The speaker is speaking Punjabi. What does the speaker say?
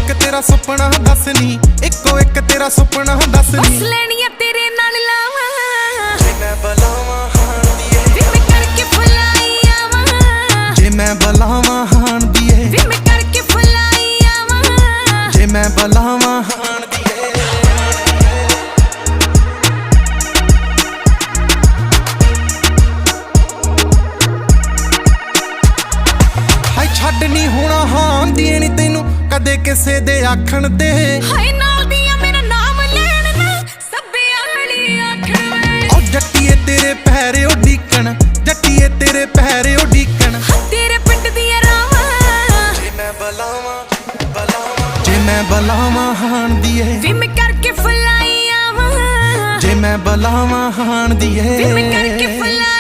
ਇੱਕ ਤੇਰਾ ਸੁਪਨਾ ਦੱਸ ਨੀ, ਇੱਕੋ ਇੱਕ ਤੇਰਾ ਸੁਪਨਾ ਦੱਸ ਨੀ। ਬਸ ਲੈਣੀਆਂ ਤੇਰੇ ਨਾਲ ਲਾਵਾਂ, ਜੇ ਮੈਂ ਬੁਲਾਵਾਂ ਹਾਣ ਦੀਏ ਵੀ ਮੈਂ ਕਰਕੇ ਫੁਲਾਈ ਆਵਾਂ। ਜੇ ਮੈਂ ਬੁਲਾਵਾਂ ਹਾਣ ਦੀਏ ਵੀ ਮੈਂ ਕਰਕੇ ਫੁਲਾਈ ਆਵਾਂ। ਜੇ ਮੈਂ ਬੁਲਾਵਾਂ ਹਾਣ ਦੀਏ। ਹਾਏ ਛੱਡ ਨੀ ਹੋਣਾ ਹਾਣ ਦੀਏ ਨੀ ਤੈਨੂੰ ਕਦੇ ਕਿਸੇ ਦੇ ਆਖਣ ਤੇ। ਹਾਏ ਨਾਲ ਦੀਆਂ ਮੇਰਾ ਨਾਮ ਲੈਣ ਨਾ ਸੱਬੇ ਆਲੀ ਆਖਣ ਵੇਲੇ। ਉਹ ਜੱਟੀਏ ਤੇਰੇ ਪੈਰੇ ਉਡੀਕਣ, ਜੱਟੀਏ ਤੇਰੇ ਪੈਰੇ ਉਡੀਕਣ। ਤੇਰੇ ਪਿੰਡ ਦੀਆਂ ਰਾਵਾਂ, ਜੇ ਮੈਂ ਬੁਲਾਵਾਂ ਬੁਲਾਵਾਂ ਜੇ ਮੈਂ ਬੁਲਾਵਾਂ ਹਾਣ ਦੀਏ ਵੀ ਮੈਂ ਕਰਕੇ ਫੁਲਾਈ ਆਵਾਂ। ਜੇ ਮੈਂ ਬੁਲਾਵਾਂ ਹਾਣ ਦੀਏ ਵੀ ਮੈਂ ਕਰਕੇ ਫੁਲਾਈ